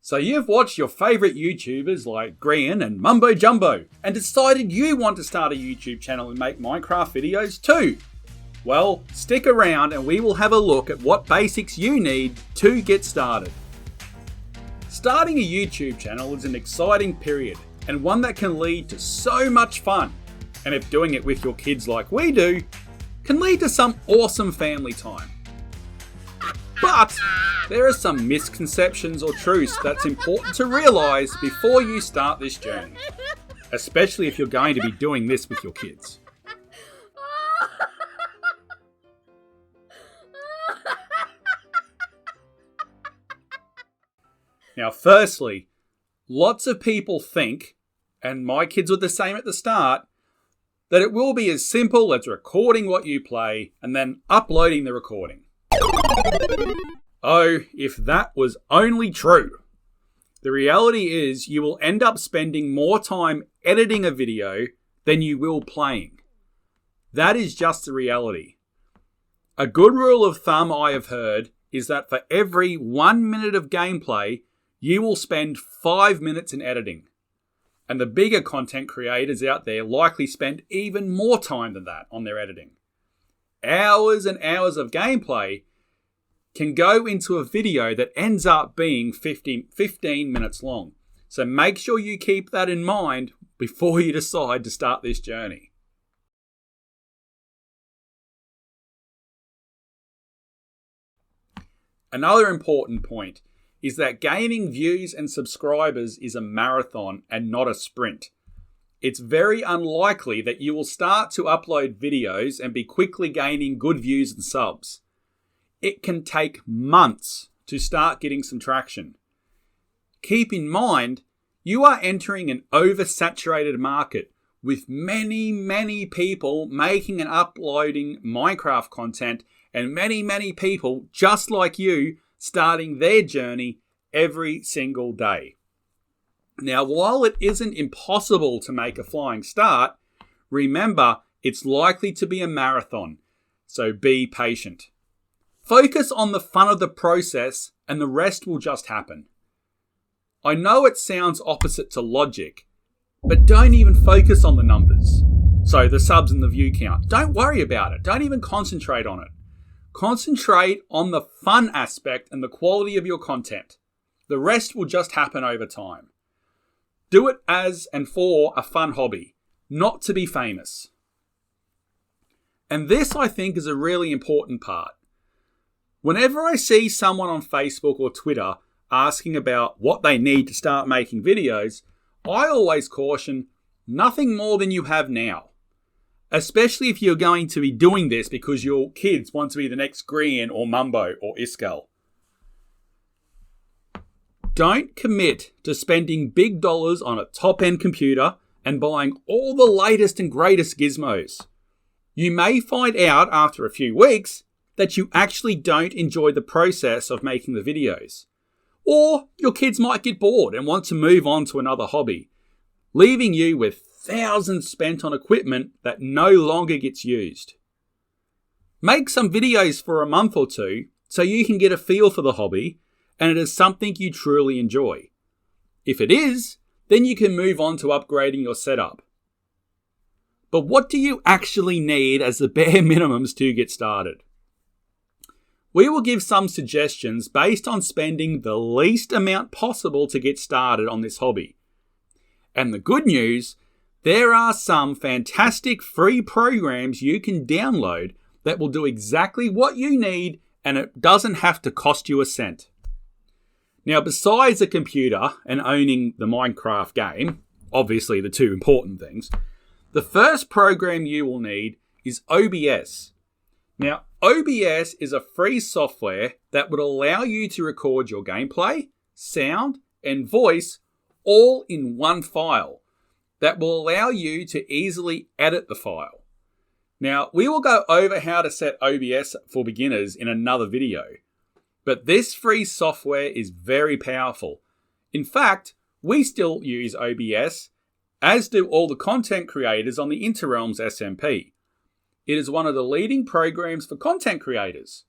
So you've watched your favourite YouTubers like Grian and Mumbo Jumbo and decided you want to start a YouTube channel and make Minecraft videos too. Well, stick around and we will have a look at what basics you need to get started. Starting a YouTube channel is an exciting period and one that can lead to so much fun. And if doing it with your kids like we do, can lead to some awesome family time. But there are some misconceptions or truths that's important to realise before you start this journey, especially if you're going to be doing this with your kids. Now, firstly, lots of people think, and my kids were the same at the start, that it will be as simple as recording what you play and then uploading the recording. Oh, if that was only true. The reality is you will end up spending more time editing a video than you will playing. That is just the reality. A good rule of thumb I have heard is that for every 1 minute of gameplay, you will spend 5 minutes in editing. And the bigger content creators out there likely spend even more time than that on their editing. Hours and hours of gameplay can go into a video that ends up being 15 minutes long. So make sure you keep that in mind before you decide to start this journey. Another important point is that gaining views and subscribers is a marathon and not a sprint. It's very unlikely that you will start to upload videos and be quickly gaining good views and subs. It can take months to start getting some traction. Keep in mind, you are entering an oversaturated market with many people making and uploading Minecraft content and many people just like you starting their journey every single day. Now, while it isn't impossible to make a flying start, remember it's likely to be a marathon, so be patient. Focus on the fun of the process and the rest will just happen. I know it sounds opposite to logic, but don't even focus on the numbers. So the subs and the view count. Don't worry about it. Don't even concentrate on it. Concentrate on the fun aspect and the quality of your content. The rest will just happen over time. Do it as and for a fun hobby, not to be famous. And this, I think, is a really important part. Whenever I see someone on Facebook or Twitter asking about what they need to start making videos, I always caution nothing more than you have now. Especially if you're going to be doing this because your kids want to be the next Grian or Mumbo or Iskall. Don't commit to spending big dollars on a top-end computer and buying all the latest and greatest gizmos. You may find out after a few weeks that you actually don't enjoy the process of making the videos. Or your kids might get bored and want to move on to another hobby, leaving you with thousands spent on equipment that no longer gets used. Make some videos for a month or two so you can get a feel for the hobby and it is something you truly enjoy. If it is, then you can move on to upgrading your setup. But what do you actually need as the bare minimums to get started? We will give some suggestions based on spending the least amount possible to get started on this hobby. And the good news, there are some fantastic free programs you can download that will do exactly what you need and it doesn't have to cost you a cent. Now, besides a computer and owning the Minecraft game, obviously the two important things, the first program you will need is OBS. Now, OBS is a free software that would allow you to record your gameplay, sound, and voice all in one file that will allow you to easily edit the file. Now, we will go over how to set OBS for beginners in another video, but this free software is very powerful. In fact, we still use OBS, as do all the content creators on the Interrealms SMP. It is one of the leading programs for content creators.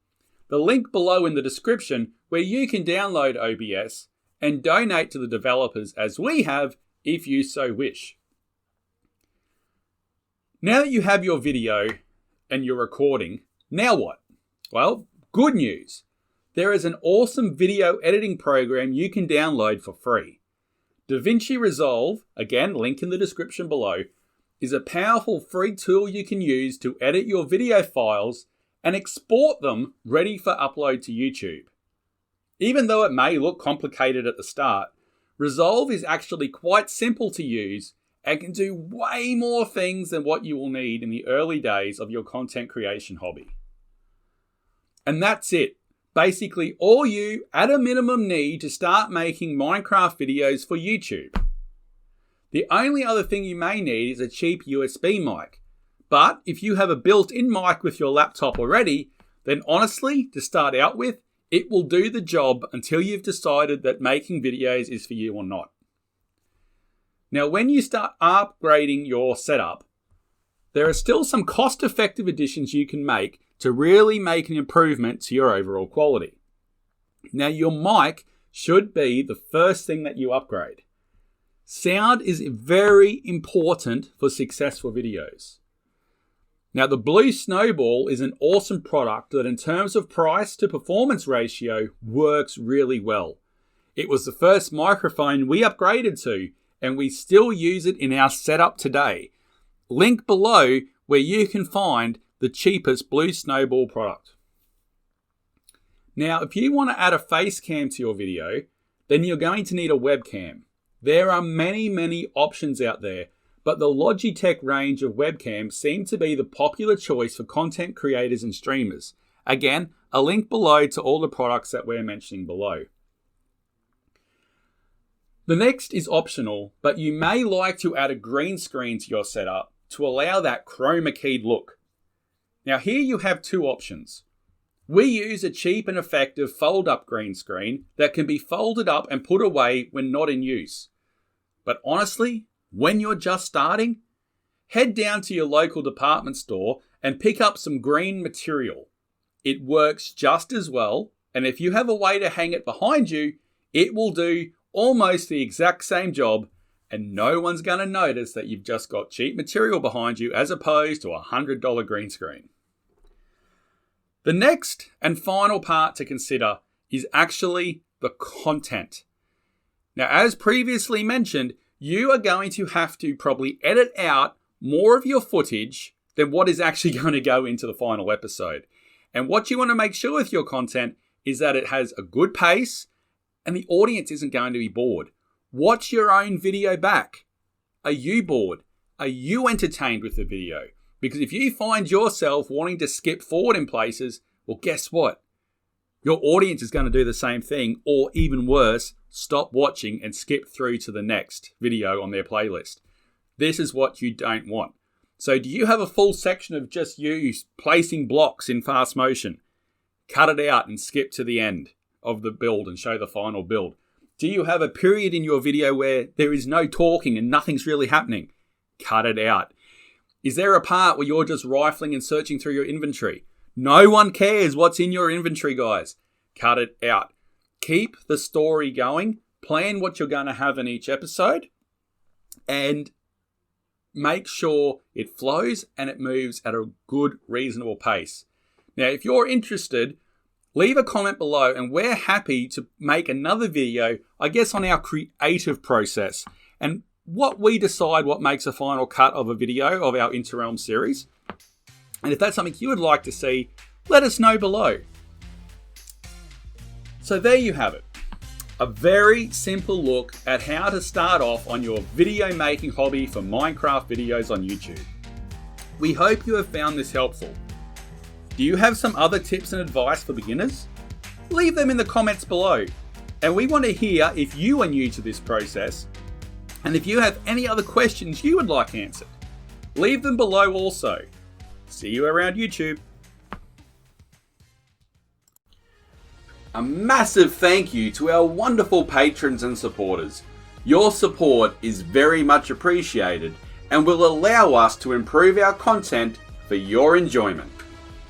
The link below in the description where you can download OBS and donate to the developers as we have if you so wish. Now that you have your video and your recording, now what? Well, good news. There is an awesome video editing program you can download for free. Davinci Resolve, again, link in the description below, is a powerful free tool you can use to edit your video files and export them ready for upload to YouTube. Even though it may look complicated at the start, Resolve is actually quite simple to use and can do way more things than what you will need in the early days of your content creation hobby. And that's it. Basically, all you, at a minimum, need to start making Minecraft videos for YouTube. The only other thing you may need is a cheap USB mic. But if you have a built-in mic with your laptop already, then honestly, to start out with, it will do the job until you've decided that making videos is for you or not. Now, when you start upgrading your setup, there are still some cost-effective additions you can make to really make an improvement to your overall quality. Now, your mic should be the first thing that you upgrade. Sound is very important for successful videos. Now, the Blue Snowball is an awesome product that in terms of price to performance ratio works really well. It was the first microphone we upgraded to, and we still use it in our setup today. Link below where you can find the cheapest Blue Snowball product. Now, if you want to add a face cam to your video, then you're going to need a webcam. There are many options out there, but the Logitech range of webcams seem to be the popular choice for content creators and streamers. Again, a link below to all the products that we're mentioning below. The next is optional, but you may like to add a green screen to your setup to allow that chroma keyed look. Now here you have two options. We use a cheap and effective fold-up green screen that can be folded up and put away when not in use. But honestly, when you're just starting, head down to your local department store and pick up some green material. It works just as well, and if you have a way to hang it behind you, it will do almost the exact same job, and no one's going to notice that you've just got cheap material behind you as opposed to a $100 green screen. The next and final part to consider is actually the content. Now, as previously mentioned, you are going to have to probably edit out more of your footage than what is actually going to go into the final episode. And what you want to make sure with your content is that it has a good pace and the audience isn't going to be bored. Watch your own video back. Are you bored? Are you entertained with the video? Because if you find yourself wanting to skip forward in places, well, guess what? Your audience is going to do the same thing, or even worse, stop watching and skip through to the next video on their playlist. This is what you don't want. So do you have a full section of just you placing blocks in fast motion? Cut it out and skip to the end of the build and show the final build. Do you have a period in your video where there is no talking and nothing's really happening? Cut it out. Is there a part where you're just rifling and searching through your inventory? No one cares what's in your inventory, guys. Cut it out. Keep the story going. Plan what you're going to have in each episode. And make sure it flows and it moves at a good, reasonable pace. Now, if you're interested, leave a comment below and we're happy to make another video, I guess, on our creative process and what we decide what makes a final cut of a video of our Interrealm series. And if that's something you would like to see, let us know below. So there you have it. A very simple look at how to start off on your video making hobby for Minecraft videos on YouTube. We hope you have found this helpful. Do you have some other tips and advice for beginners? Leave them in the comments below. And we want to hear if you are new to this process and if you have any other questions you would like answered. Leave them below also. See you around YouTube. A massive thank you to our wonderful patrons and supporters. Your support is very much appreciated and will allow us to improve our content for your enjoyment.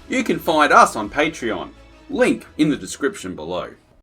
You can find us on Patreon, link in the description below.